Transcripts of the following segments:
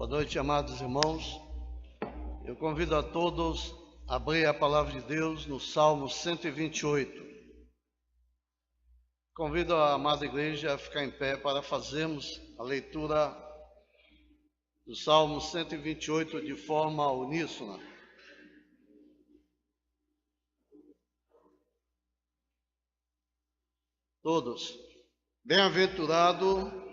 Boa noite, amados irmãos. Eu convido a todos a abrir a palavra de Deus no Salmo 128. Convido a amada igreja a ficar em pé para fazermos a leitura do Salmo 128 de forma uníssona. Todos. Bem-aventurado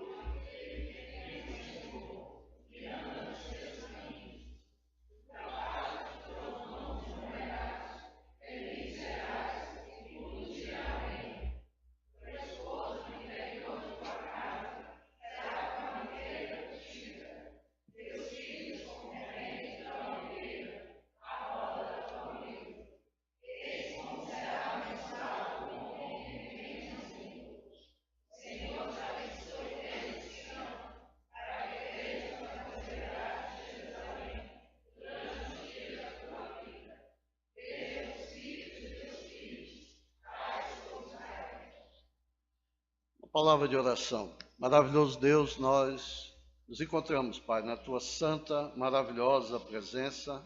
palavra de oração. Maravilhoso Deus, nós nos encontramos, Pai, na Tua santa, maravilhosa presença.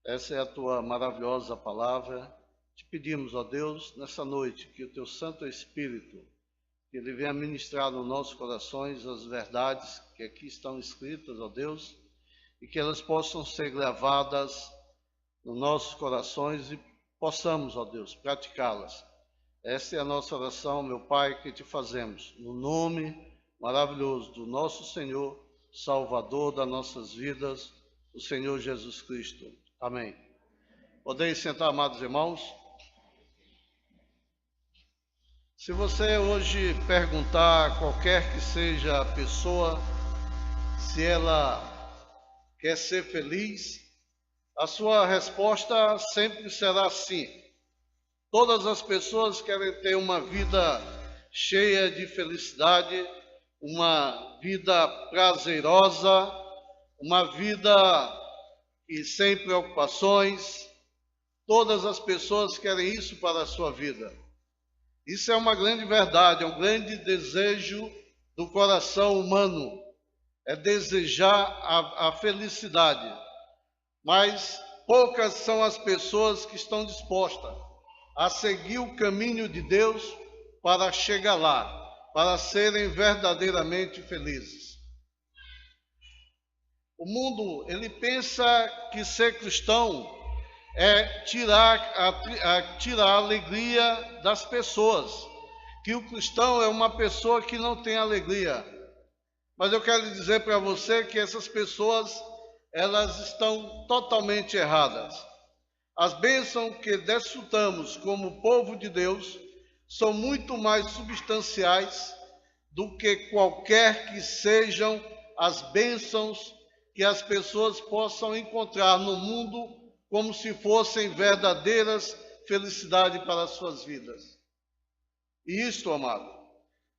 Essa é a Tua maravilhosa palavra. Te pedimos, ó Deus, nessa noite, que o Teu Santo Espírito, que Ele venha ministrar nos nossos corações as verdades que aqui estão escritas, ó Deus, e que elas possam ser gravadas nos nossos corações e possamos, ó Deus, praticá-las. Esta é a nossa oração, meu Pai, que te fazemos, no nome maravilhoso do nosso Senhor, Salvador das nossas vidas, o Senhor Jesus Cristo. Amém. Podeis sentar, amados irmãos? Se você hoje perguntar a qualquer que seja a pessoa se ela quer ser feliz, a sua resposta sempre será sim. Todas as pessoas querem ter uma vida cheia de felicidade, uma vida prazerosa, uma vida sem preocupações. Todas as pessoas querem isso para a sua vida. Isso é uma grande verdade, é um grande desejo do coração humano, é desejar a felicidade. Mas poucas são as pessoas que estão dispostas a seguir o caminho de Deus para chegar lá, para serem verdadeiramente felizes. O mundo, ele pensa que ser cristão é tirar a alegria das pessoas, que o cristão é uma pessoa que não tem alegria. Mas eu quero dizer para você que essas pessoas, elas estão totalmente erradas. As bênçãos que desfrutamos como povo de Deus são muito mais substanciais do que qualquer que sejam as bênçãos que as pessoas possam encontrar no mundo como se fossem verdadeiras felicidades para as suas vidas. E isto, amado,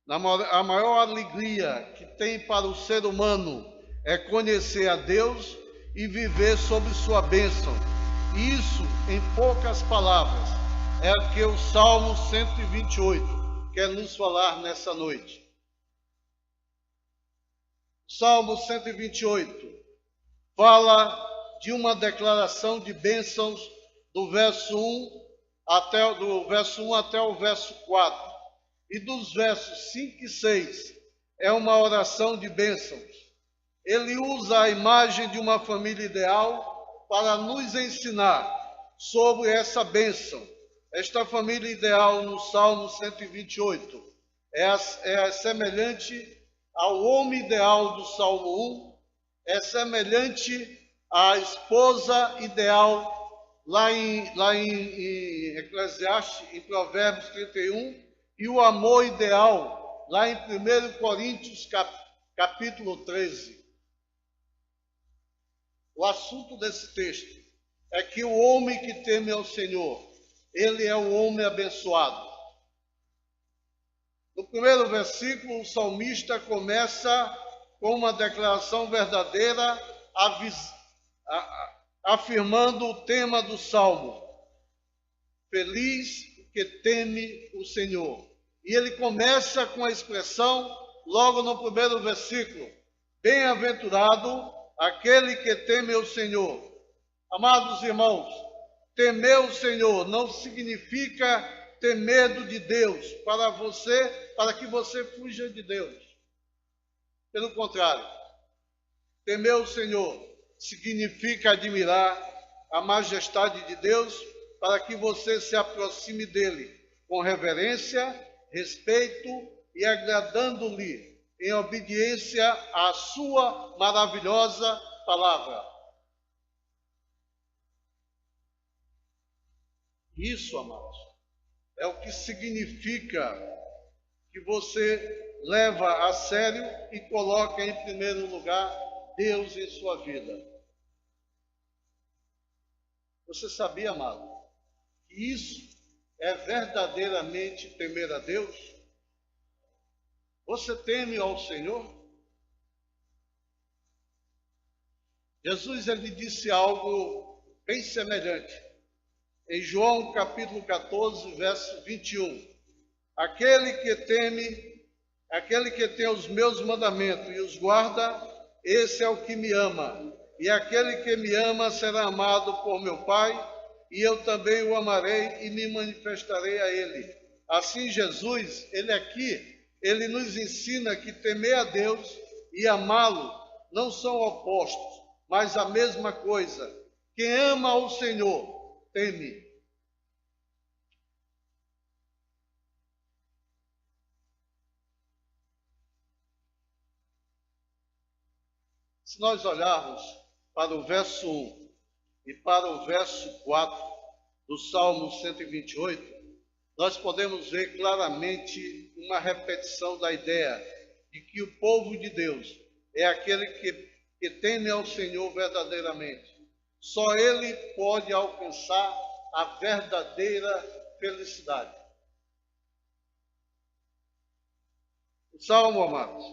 a maior alegria que tem para o ser humano é conhecer a Deus e viver sob sua bênção. Isso, em poucas palavras, é o que o Salmo 128 quer nos falar nessa noite. Salmo 128 fala de uma declaração de bênçãos do verso 1 até o verso 4. E dos versos 5 e 6 é uma oração de bênçãos. Ele usa a imagem de uma família ideal para nos ensinar sobre essa bênção. Esta família ideal no Salmo 128 é semelhante ao homem ideal do Salmo 1, é semelhante à esposa ideal lá em Eclesiastes, em Provérbios 31, e o amor ideal lá em 1 Coríntios capítulo 13. O assunto desse texto é que o homem que teme ao Senhor, ele é um homem abençoado. No primeiro versículo, o salmista começa com uma declaração verdadeira, afirmando o tema do salmo: feliz o que teme o Senhor. E ele começa com a expressão, logo no primeiro versículo: bem-aventurado aquele que teme o Senhor. Amados irmãos, temer o Senhor não significa ter medo de Deus para que você fuja de Deus. Pelo contrário, temer o Senhor significa admirar a majestade de Deus para que você se aproxime dele com reverência, respeito e agradando-lhe em obediência à sua maravilhosa palavra. Isso, amados, é o que significa que você leva a sério e coloca em primeiro lugar Deus em sua vida. Você sabia, amado, que isso é verdadeiramente temer a Deus? Você teme ao Senhor? Jesus ele disse algo bem semelhante. Em João capítulo 14, verso 21. Aquele que tem os meus mandamentos e os guarda, esse é o que me ama. E aquele que me ama será amado por meu Pai, e eu também o amarei e me manifestarei a ele. Assim Jesus, ele nos ensina que temer a Deus e amá-lo não são opostos, mas a mesma coisa. Quem ama o Senhor, teme. Se nós olharmos para o verso 1 e para o verso 4 do Salmo 128, nós podemos ver claramente uma repetição da ideia de que o povo de Deus é aquele que teme ao Senhor verdadeiramente. Só ele pode alcançar a verdadeira felicidade. O Salmo, amados,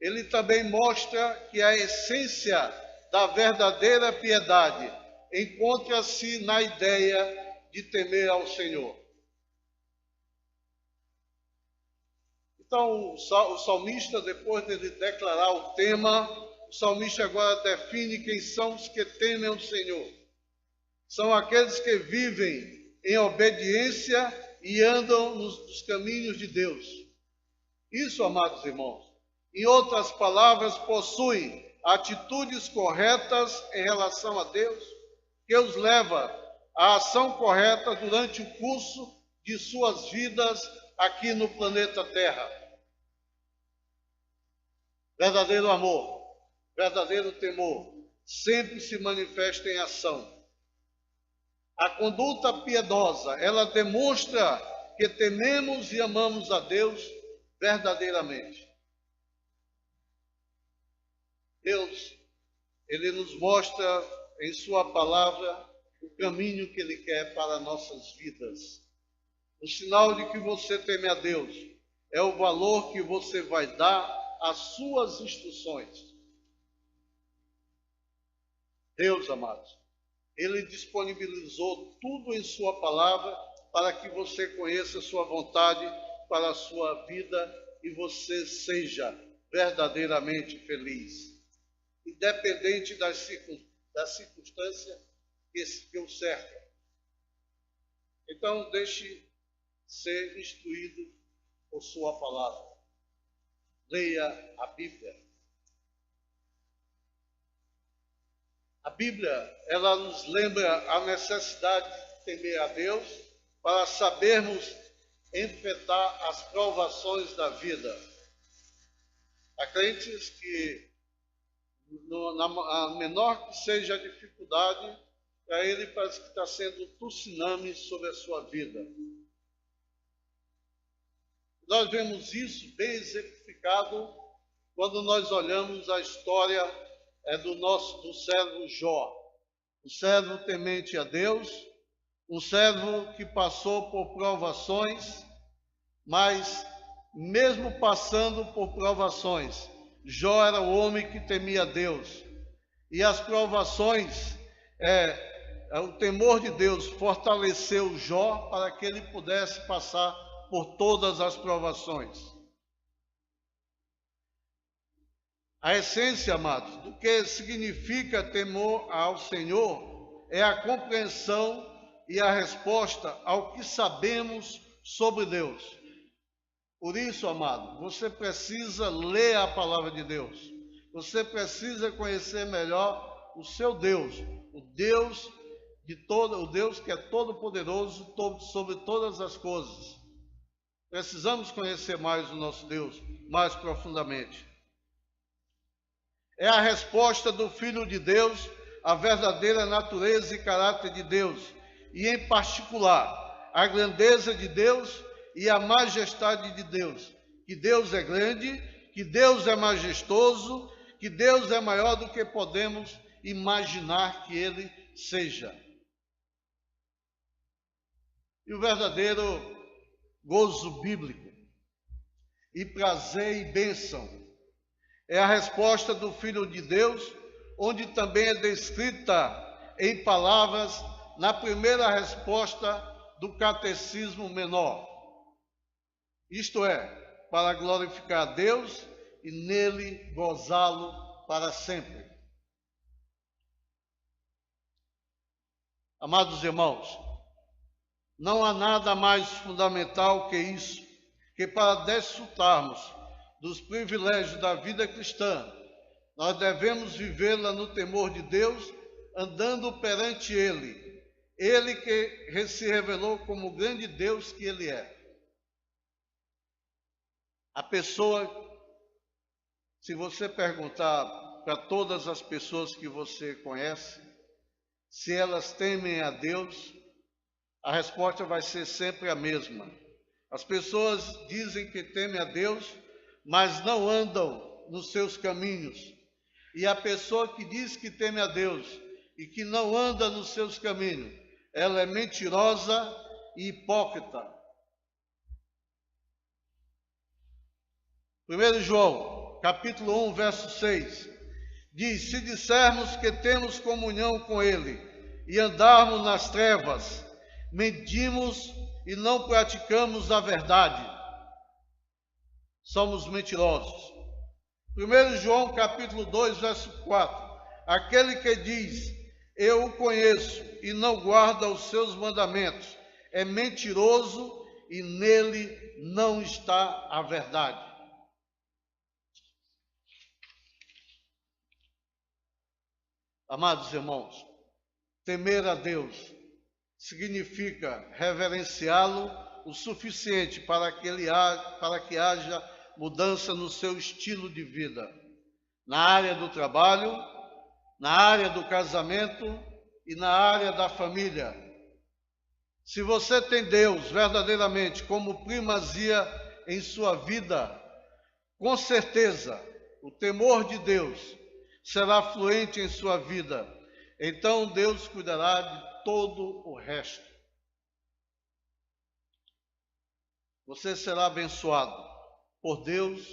ele também mostra que a essência da verdadeira piedade encontra-se na ideia de temer ao Senhor. Então, o salmista, depois de declarar o tema, o salmista agora define quem são os que temem o Senhor. São aqueles que vivem em obediência e andam nos caminhos de Deus. Isso, amados irmãos, em outras palavras, possuem atitudes corretas em relação a Deus, que os leva à ação correta durante o curso de suas vidas aqui no planeta Terra. Verdadeiro amor, verdadeiro temor, sempre se manifesta em ação. A conduta piedosa, ela demonstra que tememos e amamos a Deus verdadeiramente. Deus, ele nos mostra em sua palavra o caminho que ele quer para nossas vidas. O sinal de que você teme a Deus é o valor que você vai dar às suas instruções. Deus, amados, ele disponibilizou tudo em sua palavra para que você conheça sua vontade para a sua vida e você seja verdadeiramente feliz, independente da circunstância que o cerca. Então, deixe ser instruído por sua palavra. Leia a Bíblia. A Bíblia, ela nos lembra a necessidade de temer a Deus para sabermos enfrentar as provações da vida. Há crentes que, a menor que seja a dificuldade, para ele parece que está sendo um tsunami sobre a sua vida. Nós vemos isso bem exemplificado quando nós olhamos a história do servo Jó, um servo temente a Deus, um servo que passou por provações, mas mesmo passando por provações, Jó era o homem que temia a Deus. E as provações, o temor de Deus fortaleceu Jó para que ele pudesse passar por todas as provações. A essência, amados, do que significa temor ao Senhor é a compreensão e a resposta ao que sabemos sobre Deus. Por isso, amado, você precisa ler a palavra de Deus. Você precisa conhecer melhor o seu Deus, o Deus o Deus que é todo-poderoso sobre todas as coisas. Precisamos conhecer mais o nosso Deus, mais profundamente. É a resposta do Filho de Deus à verdadeira natureza e caráter de Deus, e em particular, a grandeza de Deus e a majestade de Deus. Que Deus é grande, que Deus é majestoso, que Deus é maior do que podemos imaginar que Ele seja. E o verdadeiro gozo bíblico, e prazer e bênção, é a resposta do Filho de Deus, onde também é descrita em palavras na primeira resposta do Catecismo Menor. Isto é, para glorificar a Deus e nele gozá-lo para sempre. Amados irmãos, não há nada mais fundamental que isso, que para desfrutarmos dos privilégios da vida cristã, nós devemos vivê-la no temor de Deus, andando perante Ele, Ele que se revelou como o grande Deus que Ele é. A pessoa, se você perguntar para todas as pessoas que você conhece, se elas temem a Deus, a resposta vai ser sempre a mesma. As pessoas dizem que temem a Deus, mas não andam nos seus caminhos. E a pessoa que diz que teme a Deus e que não anda nos seus caminhos, ela é mentirosa e hipócrita. 1 João, capítulo 1, verso 6, diz: se dissermos que temos comunhão com Ele e andarmos nas trevas, mentimos e não praticamos a verdade. Somos mentirosos. 1 João capítulo 2, verso 4. Aquele que diz, eu o conheço, e não guarda os seus mandamentos, é mentiroso e nele não está a verdade. Amados irmãos, temer a Deus significa reverenciá-lo o suficiente para que haja mudança no seu estilo de vida, na área do trabalho, na área do casamento e na área da família. Se você tem Deus verdadeiramente como primazia em sua vida, com certeza o temor de Deus será fluente em sua vida. Então Deus cuidará de todo o resto. Você será abençoado por Deus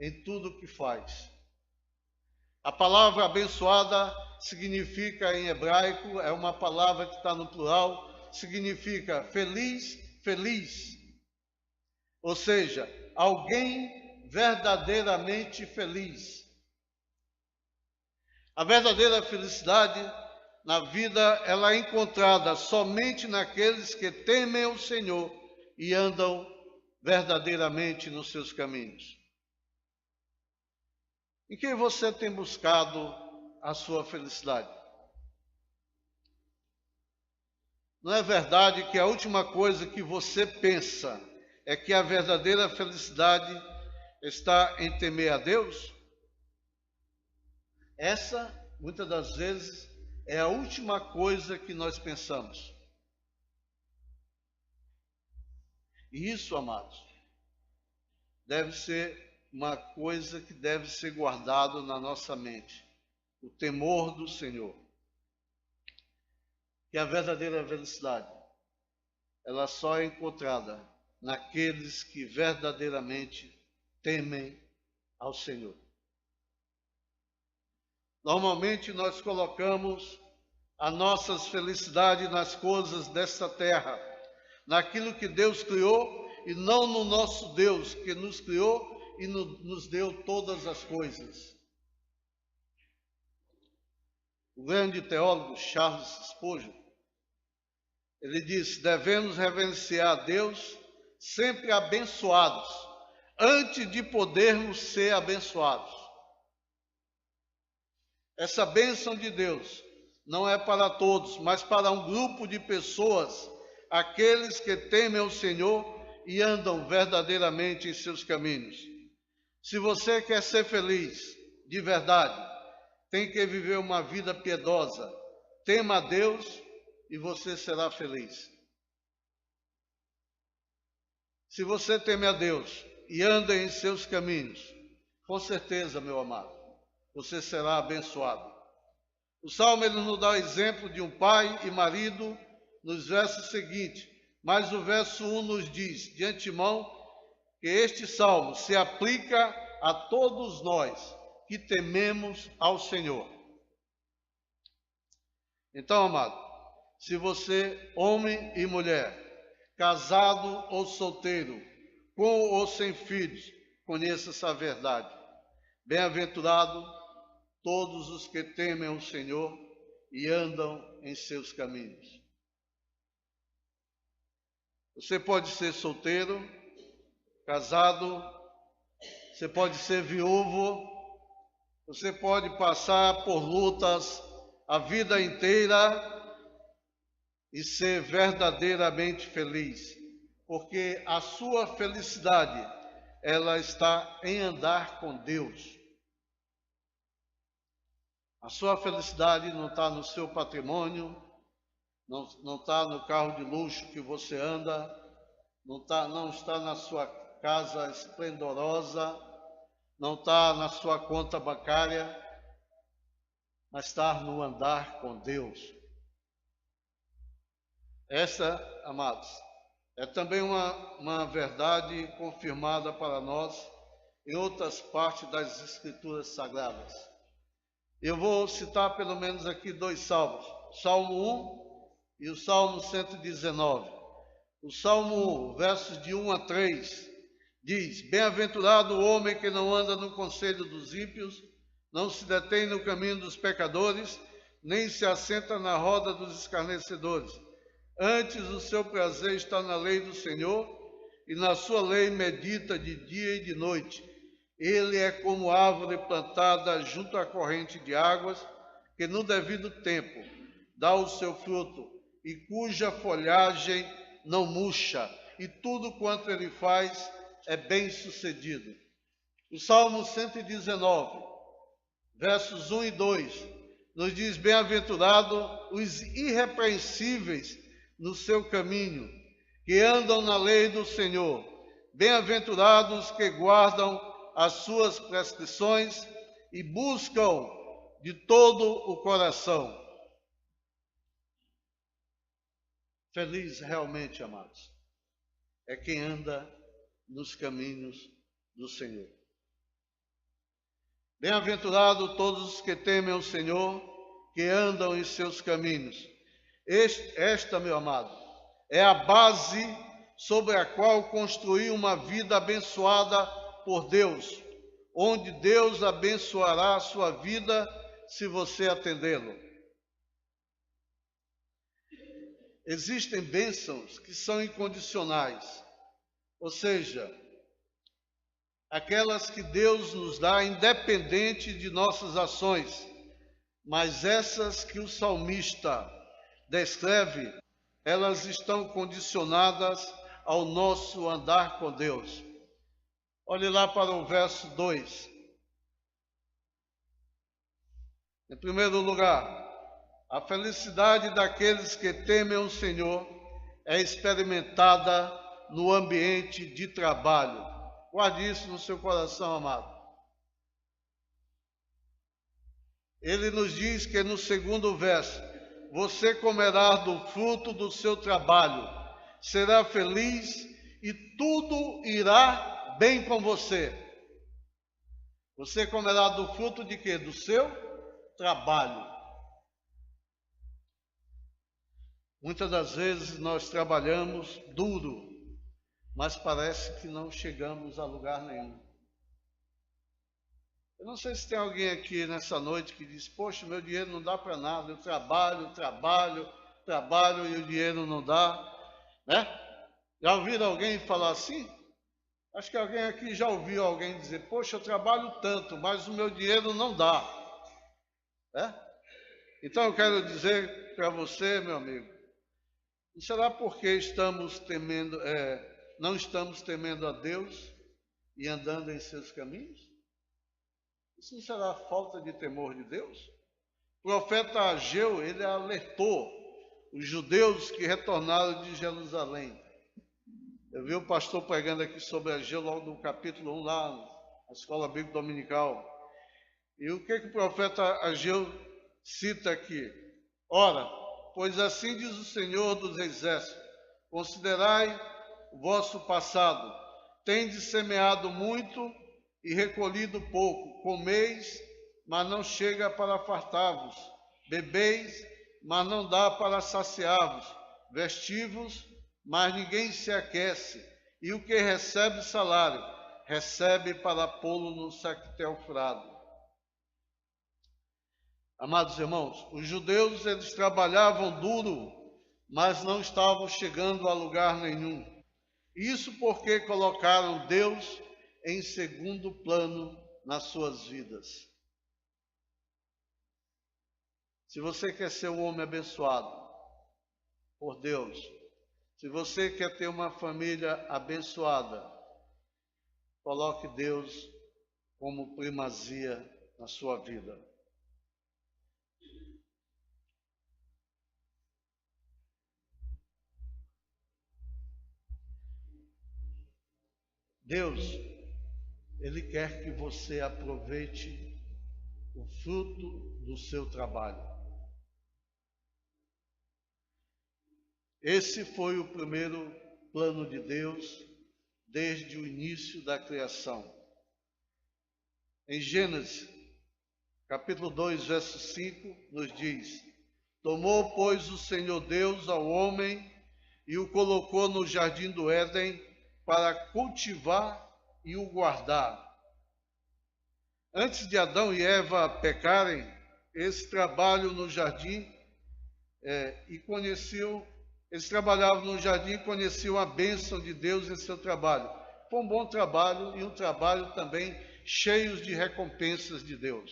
em tudo o que faz. A palavra abençoada significa em hebraico, é uma palavra que está no plural, significa feliz, feliz. Ou seja, alguém verdadeiramente feliz. A verdadeira felicidade na vida, ela é encontrada somente naqueles que temem o Senhor e andam verdadeiramente nos seus caminhos. Em quem você tem buscado a sua felicidade? Não é verdade que a última coisa que você pensa é que a verdadeira felicidade está em temer a Deus? Essa, muitas das vezes, é a última coisa que nós pensamos. E isso, amados, deve ser uma coisa que deve ser guardado na nossa mente. O temor do Senhor. Que a verdadeira felicidade, ela só é encontrada naqueles que verdadeiramente temem ao Senhor. Normalmente nós colocamos a nossa felicidade nas coisas desta terra, naquilo que Deus criou e não no nosso Deus que nos criou e nos deu todas as coisas. o grande teólogo Charles Spurgeon, ele disse: devemos reverenciar a Deus sempre abençoados, antes de podermos ser abençoados. Essa bênção de Deus não é para todos, mas para um grupo de pessoas, aqueles que temem o Senhor e andam verdadeiramente em seus caminhos. Se você quer ser feliz, de verdade, tem que viver uma vida piedosa. Tema a Deus e você será feliz. Se você teme a Deus e anda em seus caminhos, com certeza, meu amado, você será abençoado. O Salmo ele nos dá o exemplo de um pai e marido nos versos seguintes, mas o verso 1 nos diz, de antemão, que este Salmo se aplica a todos nós que tememos ao Senhor. Então, amado, se você, homem e mulher, casado ou solteiro, com ou sem filhos, conheça essa verdade. Bem-aventurado todos os que temem o Senhor e andam em seus caminhos. Você pode ser solteiro, casado, você pode ser viúvo, você pode passar por lutas a vida inteira e ser verdadeiramente feliz, porque a sua felicidade, ela está em andar com Deus. A sua felicidade não está no seu patrimônio, não está no carro de luxo que você anda, não está na sua casa esplendorosa, não está na sua conta bancária, mas está no andar com Deus. Essa, amados, é também uma verdade confirmada para nós em outras partes das Escrituras Sagradas. Eu vou citar pelo menos aqui 2 salmos, o Salmo 1 e o Salmo 119. O Salmo 1, versos de 1 a 3, diz: bem-aventurado o homem que não anda no conselho dos ímpios, não se detém no caminho dos pecadores, nem se assenta na roda dos escarnecedores. Antes o seu prazer está na lei do Senhor, e na sua lei medita de dia e de noite. Ele é como árvore plantada junto à corrente de águas, que no devido tempo dá o seu fruto, e cuja folhagem não murcha, e tudo quanto ele faz é bem sucedido. O Salmo 119, versos 1 e 2, nos diz: bem-aventurado os irrepreensíveis no seu caminho, que andam na lei do Senhor. Bem-aventurados que guardam as suas prescrições e buscam de todo o coração. Feliz realmente, amados, é quem anda nos caminhos do Senhor. Bem-aventurado todos os que temem o Senhor, que andam em seus caminhos. Esta, meu amado, é a base sobre a qual construir uma vida abençoada por Deus, onde Deus abençoará a sua vida se você atendê-lo. Existem bênçãos que são incondicionais, ou seja, aquelas que Deus nos dá independente de nossas ações, mas essas que o salmista descreve, elas estão condicionadas ao nosso andar com Deus. Olhe lá para o verso 2. Em primeiro lugar, a felicidade daqueles que temem o Senhor é experimentada no ambiente de trabalho. Guarde isso no seu coração, amado. Ele nos diz que no segundo verso: você comerá do fruto do seu trabalho, será feliz e tudo irá bem com você. Você comerá do fruto de quê? Do seu trabalho. Muitas das vezes nós trabalhamos duro, mas parece que não chegamos a lugar nenhum. Eu não sei se tem alguém aqui nessa noite que diz, poxa, meu dinheiro não dá para nada, eu trabalho, trabalho, trabalho e o dinheiro não dá, né? Já ouviram alguém falar assim? Acho que alguém aqui já ouviu alguém dizer, poxa, eu trabalho tanto, mas o meu dinheiro não dá, né? Então eu quero dizer para você, meu amigo, não será porque estamos temendo, não estamos temendo a Deus e andando em seus caminhos? Isso não será falta de temor de Deus? O profeta Ageu, ele alertou os judeus que retornaram de Jerusalém. Eu vi o pastor pregando aqui sobre Ageu logo no capítulo 1 lá na escola bíblica dominical. E o que o profeta Ageu cita aqui? Ora, pois assim diz o Senhor dos Exércitos, considerai o vosso passado, tendes semeado muito e recolhido pouco, comeis, mas não chega para fartar-vos, bebeis, mas não dá para saciar-vos, vestivos, mas ninguém se aquece, e o que recebe salário, recebe para pô-lo no sectel furado. Amados irmãos, os judeus, eles trabalhavam duro, mas não estavam chegando a lugar nenhum. Isso porque colocaram Deus em segundo plano nas suas vidas. Se você quer ser um homem abençoado por Deus, se você quer ter uma família abençoada, coloque Deus como primazia na sua vida. Deus, Ele quer que você aproveite o fruto do seu trabalho. Esse foi o primeiro plano de Deus desde o início da criação. Em Gênesis, capítulo 2, verso 5, nos diz: Tomou, pois, o Senhor Deus ao homem e o colocou no jardim do Éden para cultivar e o guardar. Antes de Adão e Eva pecarem, esse trabalho no jardim eles trabalhavam no jardim e conheciam a bênção de Deus em seu trabalho. Foi um bom trabalho e um trabalho também cheio de recompensas de Deus.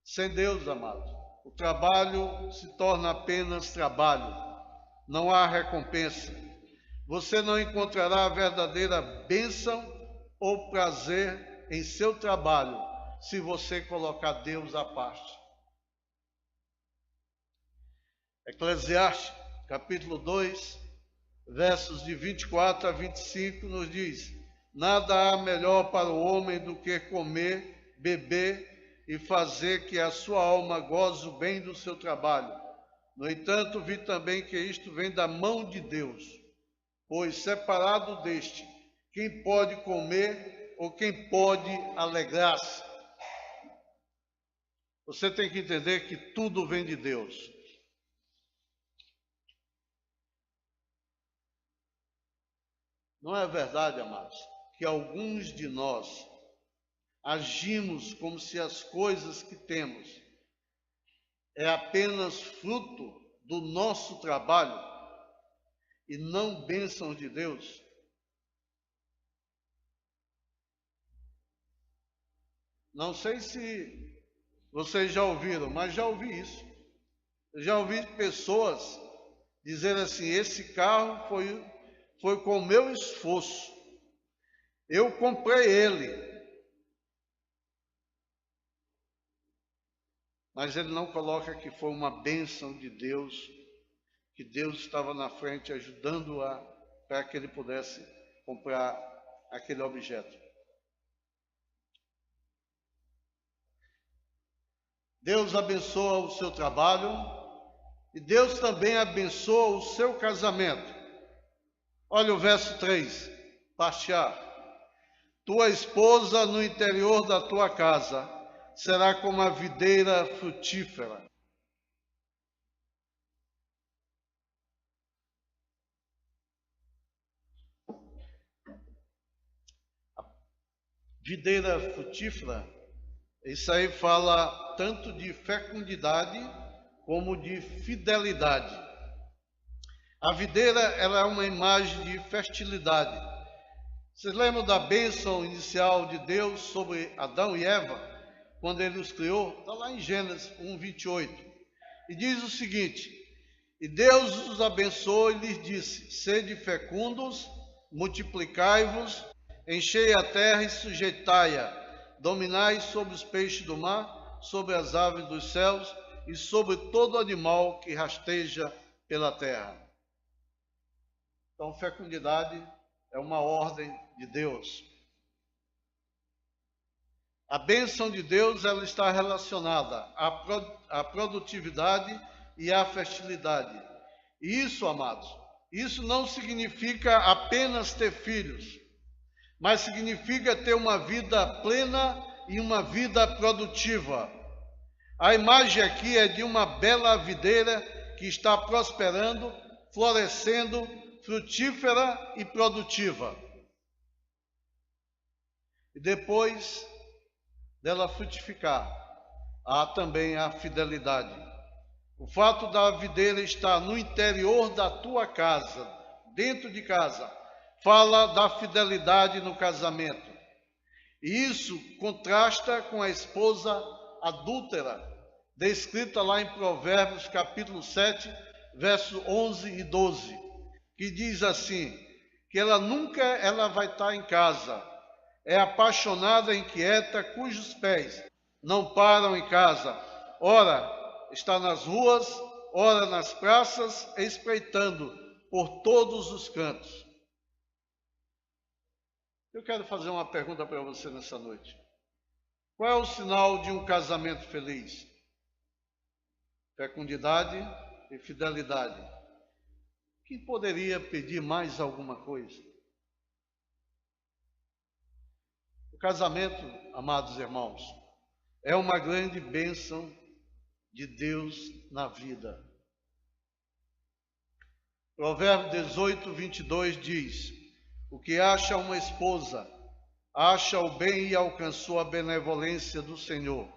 Sem Deus, amados, o trabalho se torna apenas trabalho, não há recompensa. Você não encontrará a verdadeira bênção ou prazer em seu trabalho se você colocar Deus à parte. Eclesiastes, capítulo 2, versos de 24 a 25, nos diz: Nada há melhor para o homem do que comer, beber e fazer que a sua alma goze o bem do seu trabalho. No entanto, vi também que isto vem da mão de Deus, pois separado deste, quem pode comer ou quem pode alegrar-se? Você tem que entender que tudo vem de Deus. Não é verdade, amados, que alguns de nós agimos como se as coisas que temos é apenas fruto do nosso trabalho e não bênção de Deus? Não sei se vocês já ouviram, mas já ouvi isso. Eu já ouvi pessoas dizer assim: esse carro foi com o meu esforço, eu comprei ele. Mas ele não coloca que foi uma bênção de Deus, que Deus estava na frente ajudando-a para que ele pudesse comprar aquele objeto. Deus abençoa o seu trabalho e Deus também abençoa o seu casamento. Olha o verso 3, parte A. Tua esposa no interior da tua casa será como a videira frutífera. videira frutífera, isso aí fala tanto de fecundidade como de fidelidade. A videira, ela é uma imagem de fertilidade. Vocês lembram da bênção inicial de Deus sobre Adão e Eva, quando ele os criou? Está lá em Gênesis 1:28. E diz o seguinte: e Deus os abençoou e lhes disse: sede fecundos, multiplicai-vos, enchei a terra e sujeitai-a, dominai sobre os peixes do mar, sobre as aves dos céus e sobre todo animal que rasteja pela terra. Então, fecundidade é uma ordem de Deus. A bênção de Deus, ela está relacionada à produtividade e à fertilidade. E isso, amados, isso não significa apenas ter filhos, mas significa ter uma vida plena e uma vida produtiva. A imagem aqui é de uma bela videira que está prosperando, florescendo, frutífera e produtiva. E depois dela frutificar, há também a fidelidade. O fato da videira estar no interior da tua casa, dentro de casa, fala da fidelidade no casamento. E isso contrasta com a esposa adúltera, descrita lá em Provérbios capítulo 7, versos 11 e 12, que diz assim, que ela nunca vai estar em casa, é apaixonada e inquieta, cujos pés não param em casa, ora está nas ruas, ora nas praças, espreitando por todos os cantos. Eu quero fazer uma pergunta para você nessa noite. Qual é o sinal de um casamento feliz? Fecundidade e fidelidade. Quem poderia pedir mais alguma coisa? O casamento, amados irmãos, é uma grande bênção de Deus na vida. Provérbio 18:22 diz: o que acha uma esposa, acha o bem e alcançou a benevolência do Senhor.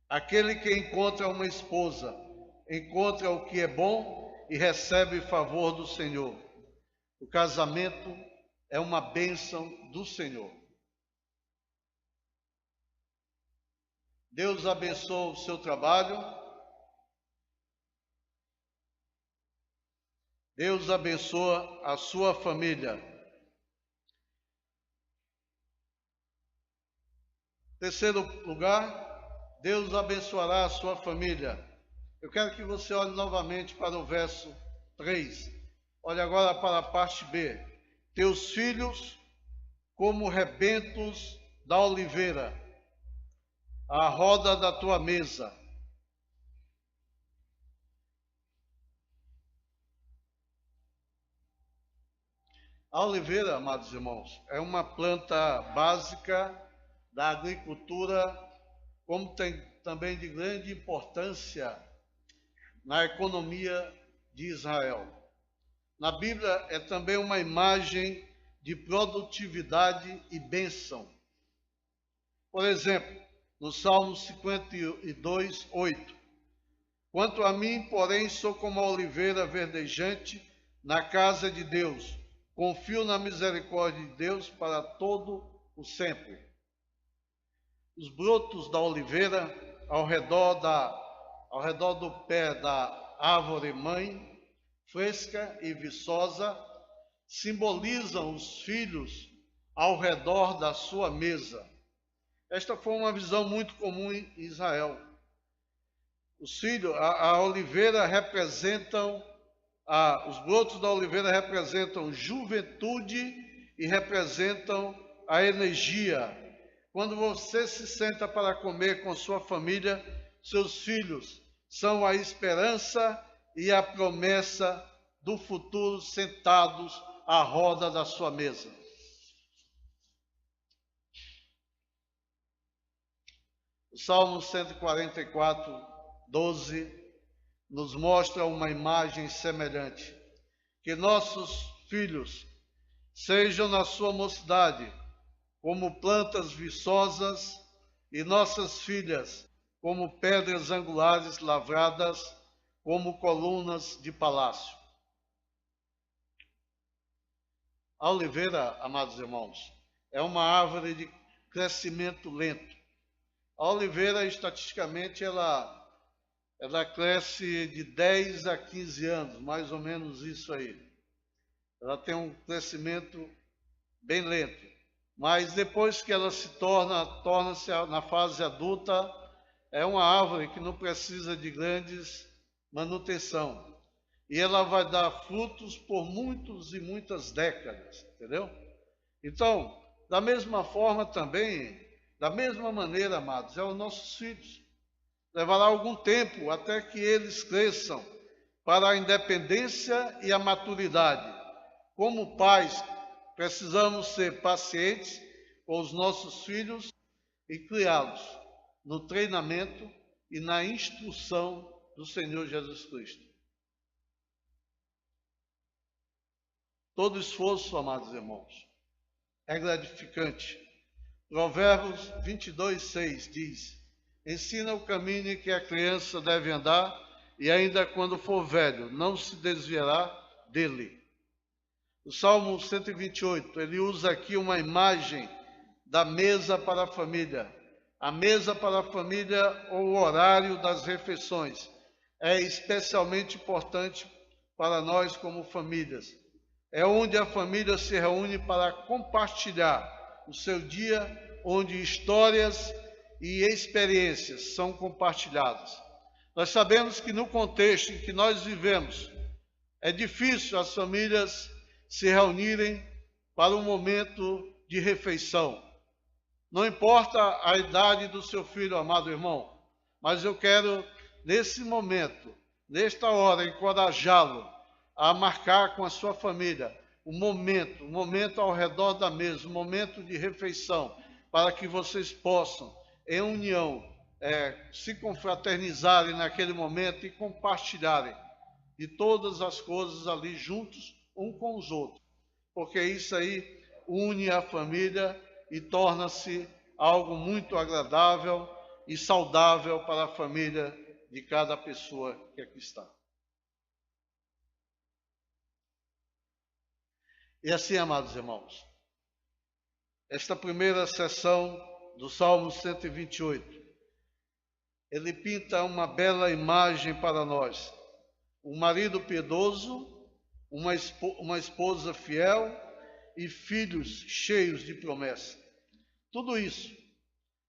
Aquele que encontra uma esposa, encontra o que é bom e recebe favor do Senhor. O casamento é uma bênção do Senhor. Deus abençoe o seu trabalho. Deus abençoa a sua família. Terceiro lugar, Deus abençoará a sua família. Eu quero que você olhe novamente para o verso 3. Olhe agora para a parte B. Teus filhos como rebentos da oliveira, à roda da tua mesa. A oliveira, amados irmãos, é uma planta básica da agricultura, como tem também de grande importância na economia de Israel. Na Bíblia é também uma imagem de produtividade e bênção. Por exemplo, no Salmo 52:8, quanto a mim, porém, sou como a oliveira verdejante na casa de Deus, confio na misericórdia de Deus para todo o sempre. Os brotos da oliveira ao redor do pé da árvore mãe, fresca e viçosa, simbolizam os filhos ao redor da sua mesa. Esta foi uma visão muito comum em Israel. Os filhos, a oliveira representam, os brotos da oliveira representam juventude e representam a energia. Quando você se senta para comer com sua família, seus filhos são a esperança e a promessa do futuro sentados à roda da sua mesa. O Salmo 144:12 nos mostra uma imagem semelhante. Que nossos filhos sejam na sua mocidade como plantas viçosas, e nossas filhas como pedras angulares lavradas, como colunas de palácio. A oliveira, amados irmãos, é uma árvore de crescimento lento. A oliveira, estatisticamente, ela cresce de 10 a 15 anos, mais ou menos isso aí. Ela tem um crescimento bem lento. Mas depois que ela torna-se na fase adulta, é uma árvore que não precisa de grandes manutenção. E ela vai dar frutos por muitos e muitas décadas, entendeu? Então, da mesma forma também, da mesma maneira, amados, é os nossos filhos. Levará algum tempo até que eles cresçam para a independência e a maturidade. Como pais, precisamos ser pacientes com os nossos filhos e criá-los no treinamento e na instrução do Senhor Jesus Cristo. Todo esforço, amados irmãos, é gratificante. Provérbios 22:6 diz: ensina o caminho em que a criança deve andar, e ainda quando for velho, não se desviará dele. O Salmo 128, ele usa aqui uma imagem da mesa para a família. A mesa para a família, ou o horário das refeições, é especialmente importante para nós como famílias. É onde a família se reúne para compartilhar o seu dia, onde histórias e experiências são compartilhadas. Nós sabemos que no contexto em que nós vivemos, é difícil as famílias se reunirem para um momento de refeição. Não importa a idade do seu filho, amado irmão, mas eu quero, nesse momento, nesta hora, encorajá-lo a marcar com a sua família um momento ao redor da mesa, um momento de refeição, para que vocês possam, em união, se confraternizarem naquele momento e compartilharem de todas as coisas ali juntos, um com os outros, porque isso aí une a família e torna-se algo muito agradável e saudável para a família de cada pessoa que aqui está. E assim, amados irmãos, esta primeira sessão do Salmo 128, ele pinta uma bela imagem para nós. Um marido piedoso, uma esposa fiel e filhos cheios de promessa. Tudo isso,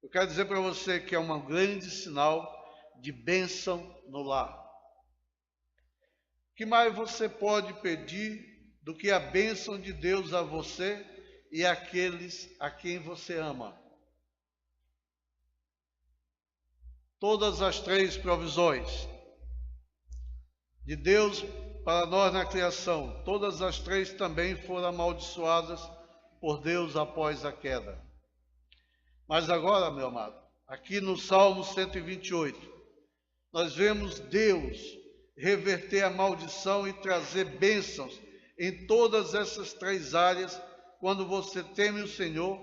eu quero dizer para você que é um grande sinal de bênção no lar. O que mais você pode pedir do que a bênção de Deus a você e àqueles a quem você ama? Todas as três provisões de Deus para nós na criação, todas as três também foram amaldiçoadas por Deus após a queda. Mas agora, meu amado, aqui no Salmo 128, nós vemos Deus reverter a maldição e trazer bênçãos em todas essas três áreas, quando você teme o Senhor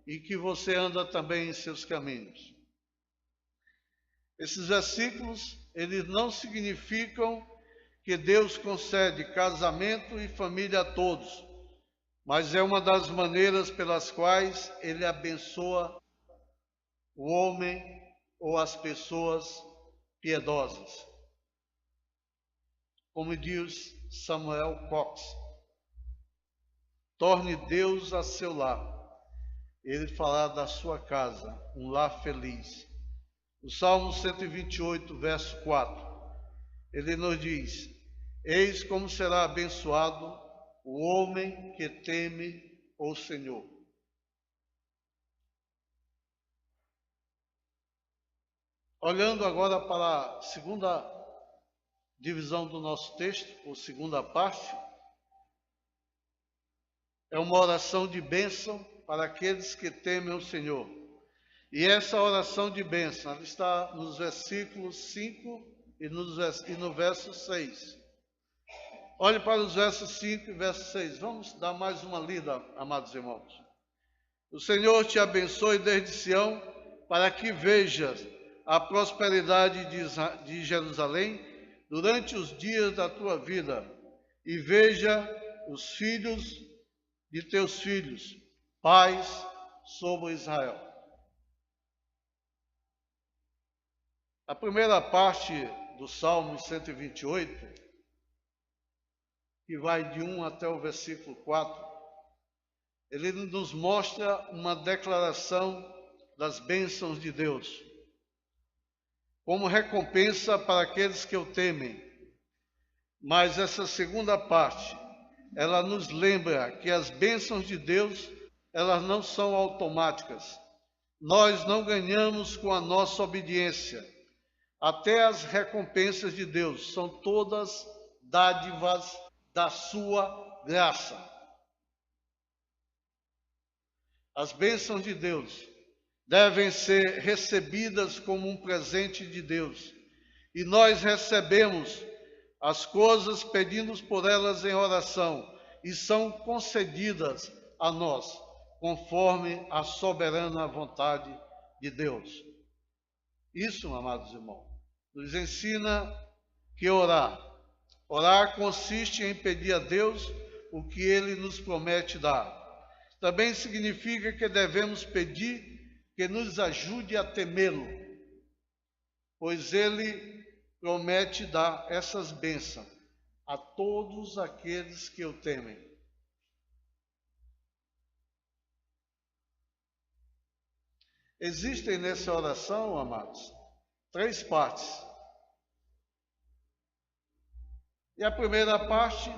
e que você anda também em seus caminhos. Esses versículos, eles não significam que Deus concede casamento e família a todos, mas é uma das maneiras pelas quais Ele abençoa o homem ou as pessoas piedosas. Como diz Samuel Cox, torne Deus a seu lar. Ele fará da sua casa um lar feliz. O Salmo 128, verso 4, ele nos diz: eis como será abençoado o homem que teme o Senhor. Olhando agora para a segunda divisão do nosso texto, ou segunda parte, é uma oração de bênção para aqueles que temem o Senhor. E essa oração de bênção, ela está nos versículos 5 e no verso 6. Olhe para os versos 5 e verso 6. Vamos dar mais uma lida, amados irmãos. O Senhor te abençoe desde Sião, para que vejas a prosperidade de Jerusalém durante os dias da tua vida, e veja os filhos de teus filhos, paz sobre Israel. A primeira parte do Salmo 128, que vai de 1 até o versículo 4, ele nos mostra uma declaração das bênçãos de Deus, como recompensa para aqueles que o temem. Mas essa segunda parte, ela nos lembra que as bênçãos de Deus, elas não são automáticas. Nós não ganhamos com a nossa obediência. Até as recompensas de Deus são todas dádivas da sua graça. As bênçãos de Deus devem ser recebidas como um presente de Deus. E nós recebemos as coisas pedindo por elas em oração, e são concedidas a nós, conforme a soberana vontade de Deus. Isso, amados irmãos, nos ensina que orar consiste em pedir a Deus o que Ele nos promete dar. Também significa que devemos pedir que nos ajude a temê-lo, pois Ele promete dar essas bênçãos a todos aqueles que o temem. Existem nessa oração, amados, 3 partes. E a primeira parte,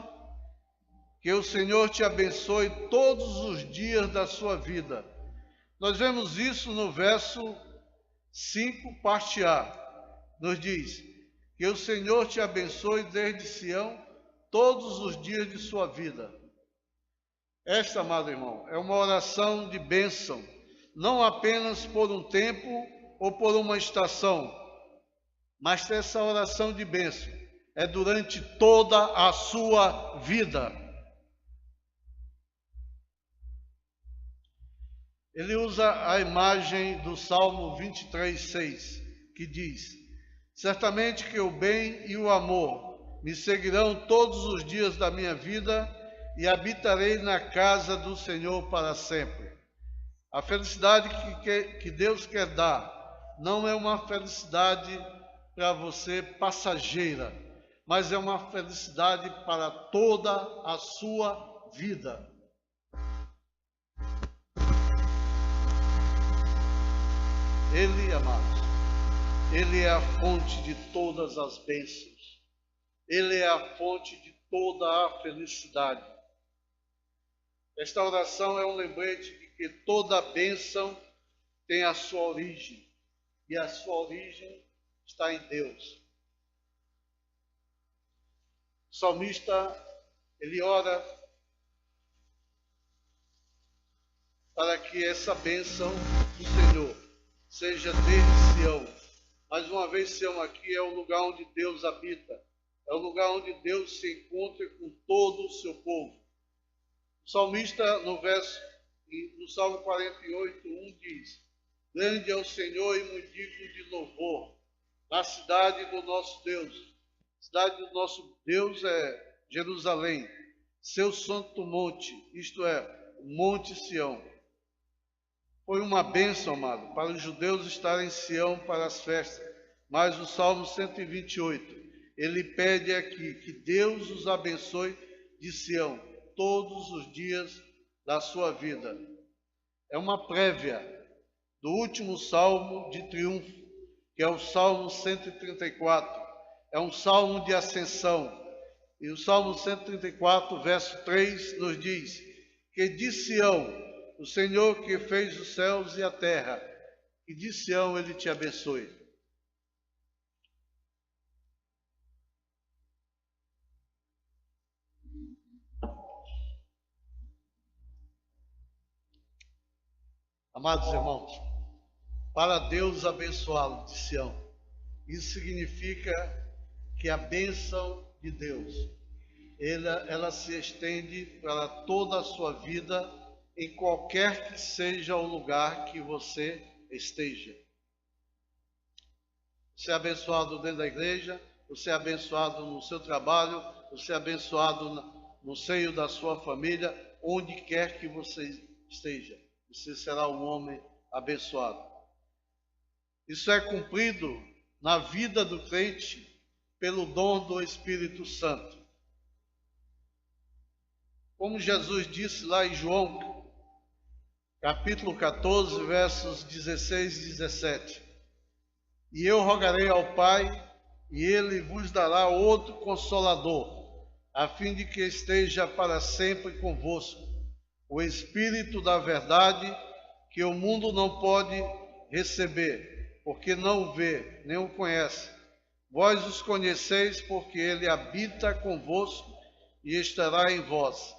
que o Senhor te abençoe todos os dias da sua vida. Nós vemos isso no verso 5, parte A. Nos diz que o Senhor te abençoe desde Sião todos os dias de sua vida. Esta, amado irmão, é uma oração de bênção, não apenas por um tempo ou por uma estação, mas essa oração de bênção é durante toda a sua vida. Ele usa a imagem do Salmo 23:6, que diz: certamente que o bem e o amor me seguirão todos os dias da minha vida, e habitarei na casa do Senhor para sempre. A felicidade que Deus quer dar não é uma felicidade para você passageira, mas é uma felicidade para toda a sua vida. Ele, amados, Ele é a fonte de todas as bênçãos. Ele é a fonte de toda a felicidade. Esta oração é um lembrete de que toda bênção tem a sua origem, e a sua origem está em Deus. O salmista, ele ora para que essa bênção do Senhor seja desde Sião. Mais uma vez, Sião aqui é o lugar onde Deus habita, é o lugar onde Deus se encontra com todo o seu povo. O salmista, no Salmo 48:1 diz: grande é o Senhor e muito digno de louvor, na cidade do nosso Deus. A cidade do nosso Deus é Jerusalém, seu santo monte, isto é, o Monte Sião. Foi uma bênção, amado, para os judeus estarem em Sião para as festas. Mas o Salmo 128, ele pede aqui que Deus os abençoe de Sião todos os dias da sua vida. É uma prévia do último salmo de triunfo, que é o Salmo 134. É um salmo de ascensão. E o Salmo 134, verso 3, nos diz que de Sião, o Senhor que fez os céus e a terra, e de Sião Ele te abençoe. Amados irmãos, para Deus abençoá-lo de Sião, isso significa que a bênção de Deus, ela se estende para toda a sua vida em qualquer que seja o lugar que você esteja. Você é abençoado dentro da igreja, você é abençoado no seu trabalho, você é abençoado no seio da sua família, onde quer que você esteja. Você será um homem abençoado. Isso é cumprido na vida do crente pelo dom do Espírito Santo. Como Jesus disse lá em João, capítulo 14, versos 16 e 17. E eu rogarei ao Pai, e ele vos dará outro Consolador, a fim de que esteja para sempre convosco, o Espírito da verdade, que o mundo não pode receber, porque não o vê, nem o conhece. Vós os conheceis, porque ele habita convosco e estará em vós.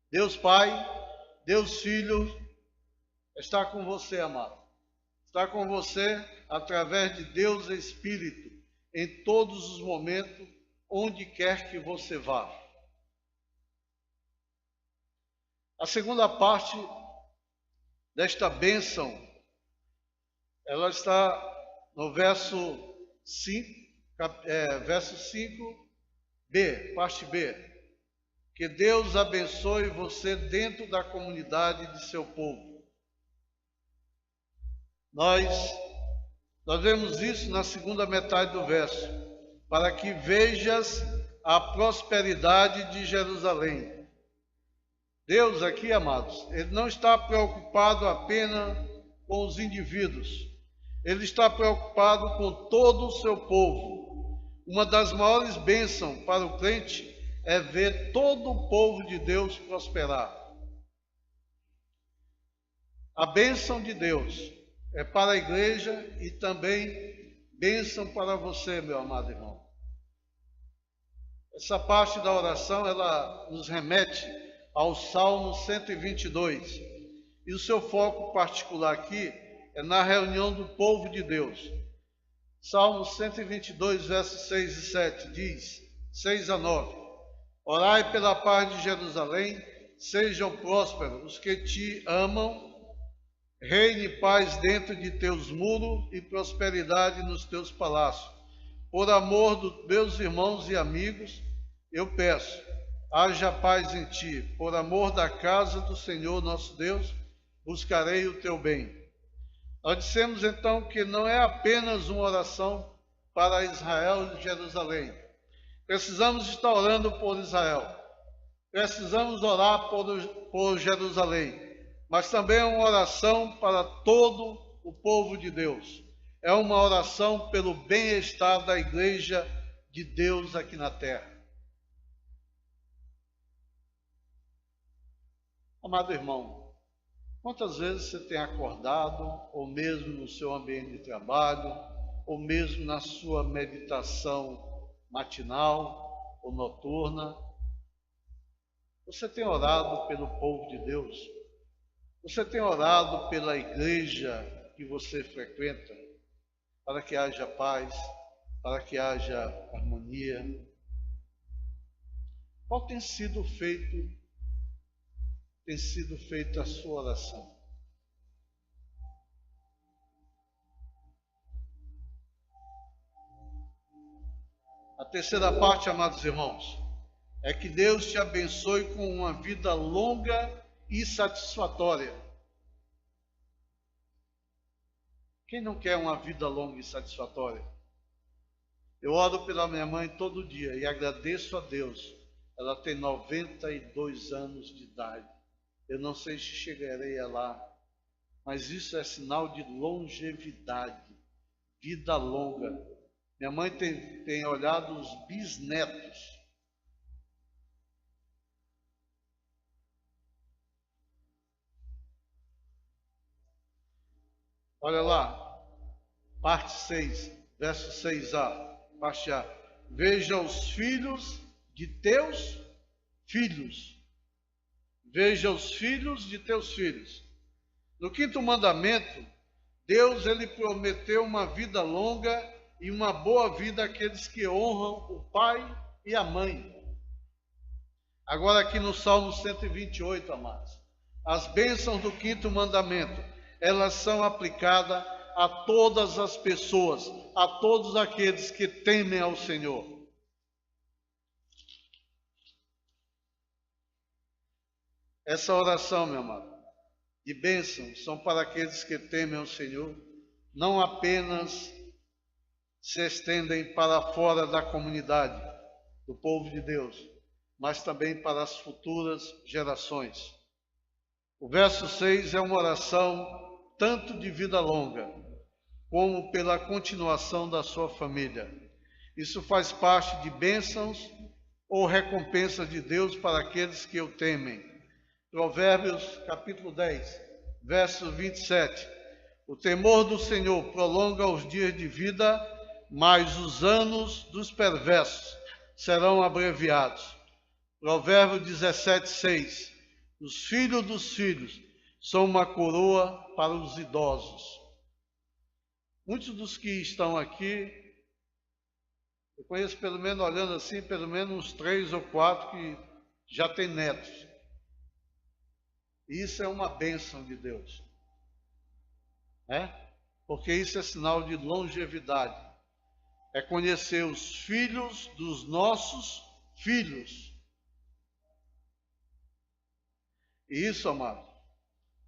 Deus Pai, Deus Filho, está com você, amado. Está com você através de Deus Espírito, em todos os momentos, onde quer que você vá. A segunda parte desta bênção, ela está no verso 5b, parte B. Que Deus abençoe você dentro da comunidade de seu povo. Nós vemos isso na segunda metade do verso. Para que vejas a prosperidade de Jerusalém. Deus aqui, amados, Ele não está preocupado apenas com os indivíduos. Ele está preocupado com todo o seu povo. Uma das maiores bênçãos para o crente é ver todo o povo de Deus prosperar. A bênção de Deus é para a igreja e também bênção para você, meu amado irmão. Essa parte da oração, ela nos remete ao Salmo 122. E o seu foco particular aqui é na reunião do povo de Deus. Salmo 122, versos 6 e 7 diz, 6 a 9. Orai pela paz de Jerusalém, sejam prósperos os que te amam, reine paz dentro de teus muros e prosperidade nos teus palácios. Por amor dos meus irmãos e amigos, eu peço, haja paz em ti. Por amor da casa do Senhor nosso Deus, buscarei o teu bem. Nós dissemos então que não é apenas uma oração para Israel e Jerusalém. Precisamos estar orando por Israel. Precisamos orar por Jerusalém. Mas também é uma oração para todo o povo de Deus. É uma oração pelo bem-estar da igreja de Deus aqui na terra. Amado irmão, quantas vezes você tem acordado, ou mesmo no seu ambiente de trabalho, ou mesmo na sua meditação matinal ou noturna, você tem orado pelo povo de Deus? Você tem orado pela igreja que você frequenta, para que haja paz, para que haja harmonia? Qual tem sido feita a sua oração? A terceira parte, amados irmãos, é que Deus te abençoe com uma vida longa e satisfatória. Quem não quer uma vida longa e satisfatória? Eu oro pela minha mãe todo dia e agradeço a Deus. Ela tem 92 anos de idade. Eu não sei se chegarei a lá, mas isso é sinal de longevidade, vida longa. Minha mãe tem olhado os bisnetos. Olha lá, parte 6, verso 6a, parte A. Veja os filhos de teus filhos. Veja os filhos de teus filhos. No quinto mandamento, Deus ele prometeu uma vida longa e uma boa vida àqueles que honram o pai e a mãe. Agora aqui no Salmo 128, amados, As bênçãos do quinto mandamento, elas são aplicadas a todas as pessoas, a todos aqueles que temem ao Senhor. Essa oração, meu amado, de bênção, são para aqueles que temem ao Senhor, não apenas se estendem para fora da comunidade, do povo de Deus, mas também para as futuras gerações. O verso 6 é uma oração tanto de vida longa, como pela continuação da sua família. Isso faz parte de bênçãos ou recompensas de Deus para aqueles que o temem. Provérbios capítulo 10, verso 27. O temor do Senhor prolonga os dias de vida, mas os anos dos perversos serão abreviados. Provérbio 17, 6. Os filhos dos filhos são uma coroa para os idosos. Muitos dos que estão aqui, eu conheço pelo menos, olhando assim, pelo menos uns 3 ou 4 que já têm netos. E isso é uma bênção de Deus. Porque isso é sinal de longevidade. É conhecer os filhos dos nossos filhos. E isso, amado,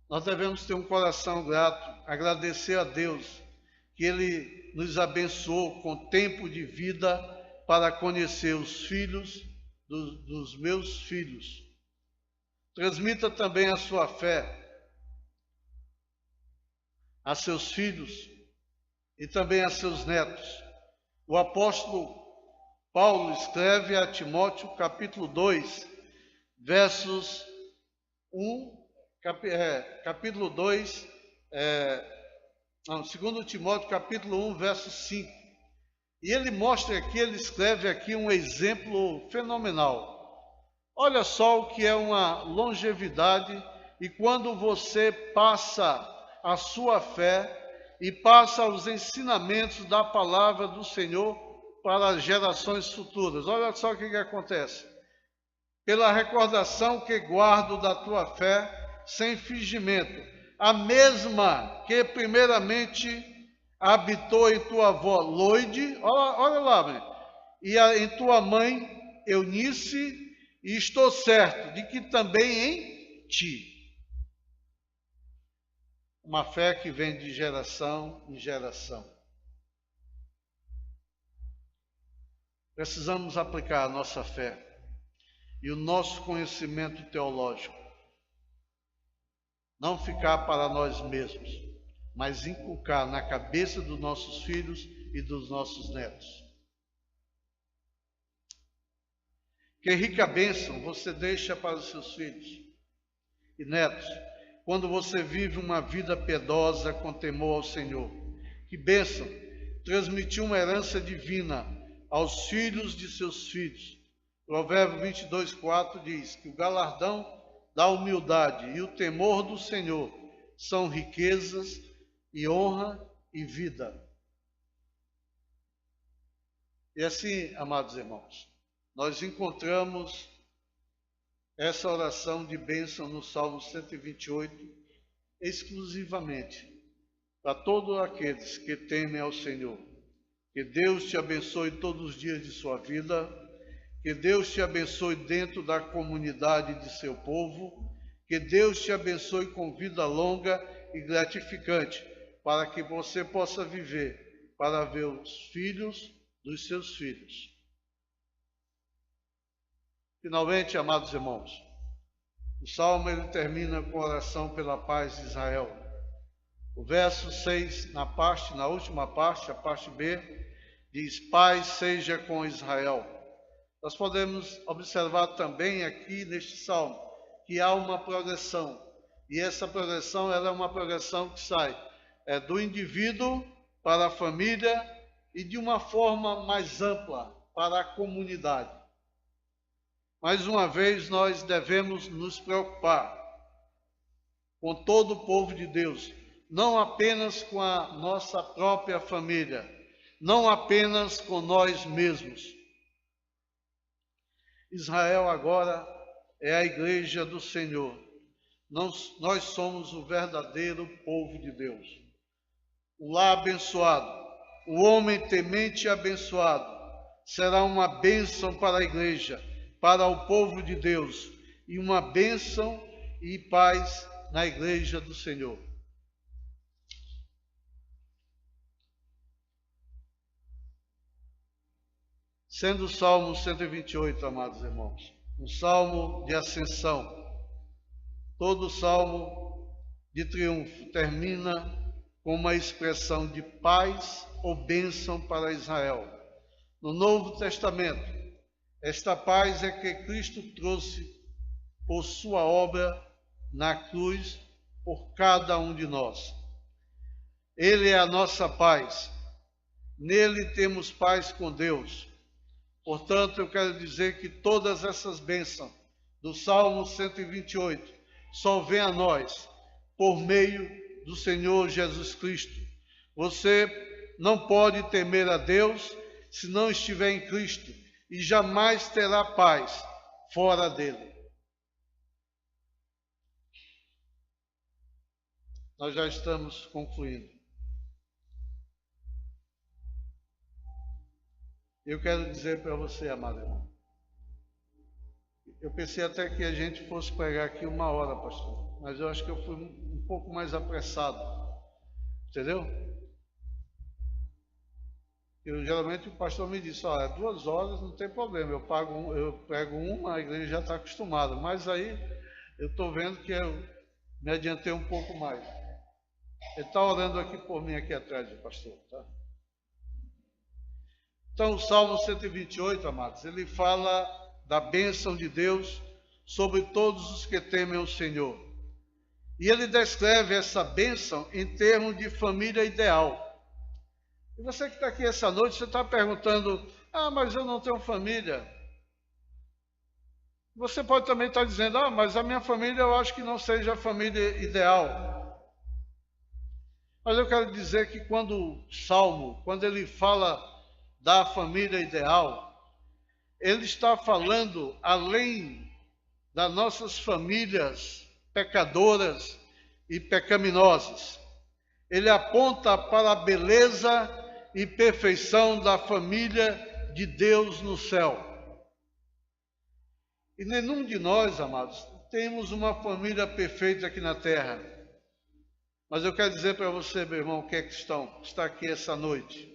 nós devemos ter um coração grato, agradecer a Deus que Ele nos abençoou com tempo de vida para conhecer os filhos dos meus filhos. Transmita também a sua fé a seus filhos e também a seus netos. O apóstolo Paulo escreve a Timóteo, capítulo 2, versos 2 Timóteo, capítulo 1, verso 5. E ele mostra aqui, ele escreve aqui um exemplo fenomenal. Olha só o que é uma longevidade e quando você passa a sua fé e passa os ensinamentos da palavra do Senhor para as gerações futuras. Olha só o que acontece. Pela recordação que guardo da tua fé, sem fingimento, a mesma que primeiramente habitou em tua avó Loide, olha lá, e em tua mãe Eunice, e estou certo de que também em ti. Uma fé que vem de geração em geração. Precisamos aplicar a nossa fé e o nosso conhecimento teológico. Não ficar para nós mesmos, mas inculcar na cabeça dos nossos filhos e dos nossos netos. Que rica bênção você deixa para os seus filhos e netos, quando você vive uma vida piedosa com temor ao Senhor. Que bênção transmitir uma herança divina aos filhos de seus filhos. Provérbio 22, 4 diz que o galardão da humildade e o temor do Senhor são riquezas e honra e vida. E assim, amados irmãos, nós encontramos essa oração de bênção no Salmo 128, exclusivamente para todos aqueles que temem ao Senhor. Que Deus te abençoe todos os dias de sua vida, que Deus te abençoe dentro da comunidade de seu povo, que Deus te abençoe com vida longa e gratificante, para que você possa viver, para ver os filhos dos seus filhos. Finalmente, amados irmãos, o Salmo ele termina com oração pela paz de Israel. O verso 6, na última parte, a parte B, diz: paz seja com Israel. Nós podemos observar também aqui neste Salmo que há uma progressão. E essa progressão ela é uma progressão que sai do indivíduo para a família e de uma forma mais ampla para a comunidade. Mais uma vez, nós devemos nos preocupar com todo o povo de Deus, não apenas com a nossa própria família, não apenas com nós mesmos. Israel agora é a igreja do Senhor. nós somos o verdadeiro povo de Deus. O lar abençoado, o homem temente e abençoado, será uma bênção para a igreja, para o povo de Deus, e uma bênção e paz na igreja do Senhor. Sendo o Salmo 128, amados irmãos, um salmo de ascensão. Todo salmo de triunfo termina com uma expressão de paz ou bênção para Israel. No Novo Testamento, esta paz é que Cristo trouxe por sua obra na cruz por cada um de nós. Ele é a nossa paz. Nele temos paz com Deus. Portanto, eu quero dizer que todas essas bênçãos do Salmo 128 só vêm a nós por meio do Senhor Jesus Cristo. Você não pode temer a Deus se não estiver em Cristo e jamais terá paz fora dele. Nós já estamos concluindo. Eu quero dizer para você, amado irmão, eu pensei até que a gente fosse pregar aqui 1 hora, pastor, mas eu acho que eu fui um pouco mais apressado, entendeu? Geralmente o pastor me disse, olha, 2 horas não tem problema, eu prego 1, a igreja já está acostumada, mas aí eu estou vendo que eu me adiantei um pouco mais. Ele está orando aqui por mim, aqui atrás, pastor, tá? Então, o Salmo 128, amados, ele fala da bênção de Deus sobre todos os que temem o Senhor. E ele descreve essa bênção em termos de família ideal. E você que está aqui essa noite, você está perguntando, mas eu não tenho família. Você pode também estar dizendo, mas a minha família eu acho que não seja a família ideal. Mas eu quero dizer que quando o Salmo, quando ele fala da família ideal, ele está falando além das nossas famílias pecadoras e pecaminosas. Ele aponta para a beleza e perfeição da família de Deus no céu. E nenhum de nós, amados, temos uma família perfeita aqui na terra. Mas eu quero dizer para você, meu irmão, que é cristão, que está aqui essa noite,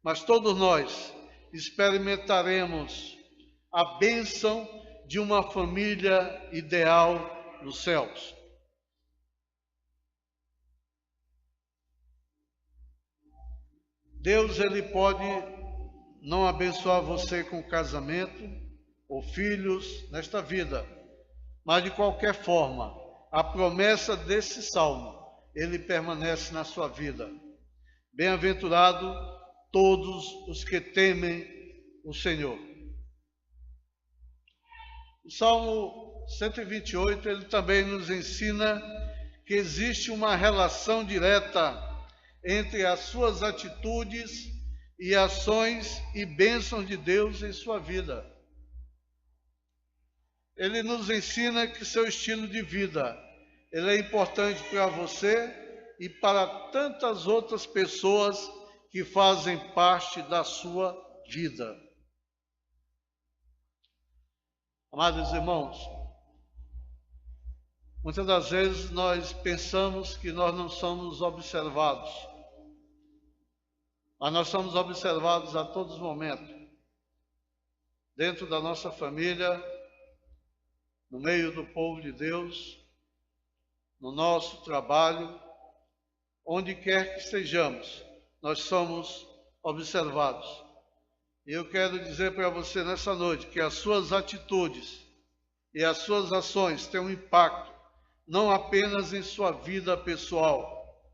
mas todos nós experimentaremos a bênção de uma família ideal nos céus. Deus, ele pode não abençoar você com casamento ou filhos nesta vida, mas de qualquer forma, a promessa desse salmo, ele permanece na sua vida. Bem-aventurado todos os que temem o Senhor. O Salmo 128, ele também nos ensina que existe uma relação direta entre as suas atitudes e ações e bênçãos de Deus em sua vida. Ele nos ensina que seu estilo de vida, ele é importante para você e para tantas outras pessoas que fazem parte da sua vida. Amados irmãos, muitas das vezes nós pensamos que nós não somos observados, mas nós somos observados a todos os momentos, dentro da nossa família, no meio do povo de Deus, no nosso trabalho, onde quer que estejamos, nós somos observados. E eu quero dizer para você nessa noite que as suas atitudes e as suas ações têm um impacto, não apenas em sua vida pessoal,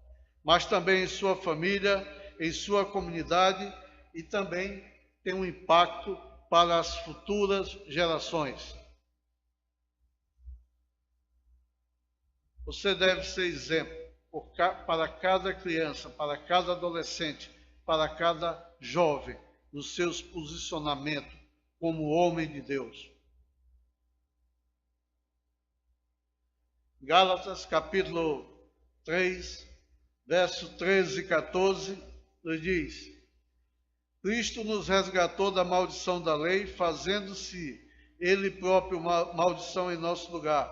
mas também em sua família, em sua comunidade e também tem um impacto para as futuras gerações. Você deve ser exemplo para cada criança, para cada adolescente, para cada jovem, nos seus posicionamentos como homem de Deus. Gálatas, capítulo 3, verso 13 e 14, nos diz: Cristo nos resgatou da maldição da lei, fazendo-se Ele próprio maldição em nosso lugar,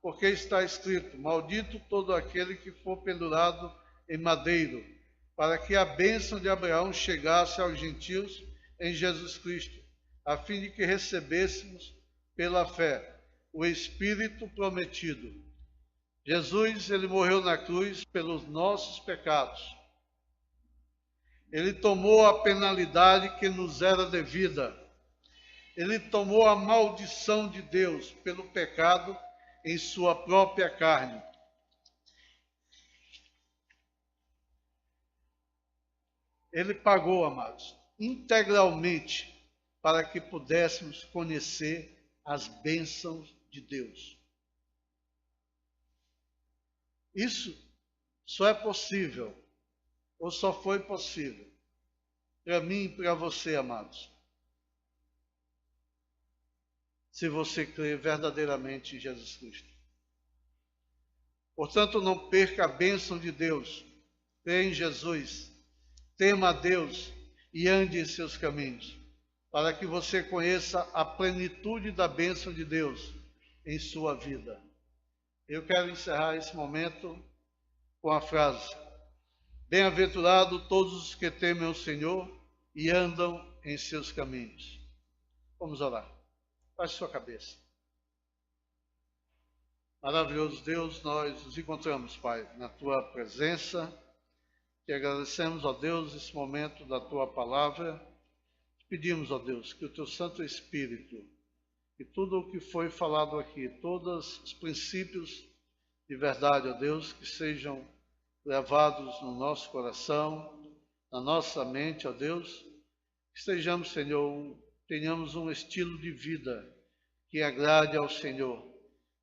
porque está escrito: Maldito todo aquele que for pendurado em madeiro, para que a bênção de Abraão chegasse aos gentios em Jesus Cristo, a fim de que recebêssemos pela fé o Espírito prometido. Jesus, ele morreu na cruz pelos nossos pecados. Ele tomou a penalidade que nos era devida. Ele tomou a maldição de Deus pelo pecado em sua própria carne. Ele pagou, amados, integralmente para que pudéssemos conhecer as bênçãos de Deus. Isso só é possível, ou só foi possível, para mim e para você, amados, se você crer verdadeiramente em Jesus Cristo. Portanto, não perca a bênção de Deus. Crê em Jesus, tema a Deus e ande em seus caminhos, para que você conheça a plenitude da bênção de Deus em sua vida. Eu quero encerrar esse momento com a frase: Bem-aventurado todos os que temem o Senhor e andam em seus caminhos. Vamos orar. Baixe sua cabeça. Maravilhoso Deus, nós nos encontramos, Pai, na Tua presença. Te agradecemos, ó Deus, esse momento da Tua palavra. Te pedimos, ó Deus, que o Teu Santo Espírito, que tudo o que foi falado aqui, todos os princípios de verdade, ó Deus, que sejam levados no nosso coração, na nossa mente, ó Deus, que estejamos, Senhor, tenhamos um estilo de vida que agrade ao Senhor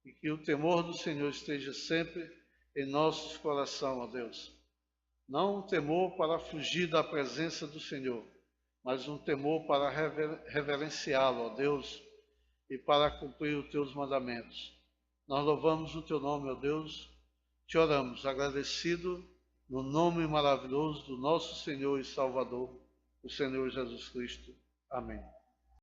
e que o temor do Senhor esteja sempre em nossos corações, ó Deus. Não um temor para fugir da presença do Senhor, mas um temor para reverenciá-lo, ó Deus, e para cumprir os teus mandamentos. Nós louvamos o teu nome, ó Deus, te oramos, agradecido no nome maravilhoso do nosso Senhor e Salvador, o Senhor Jesus Cristo. Amém.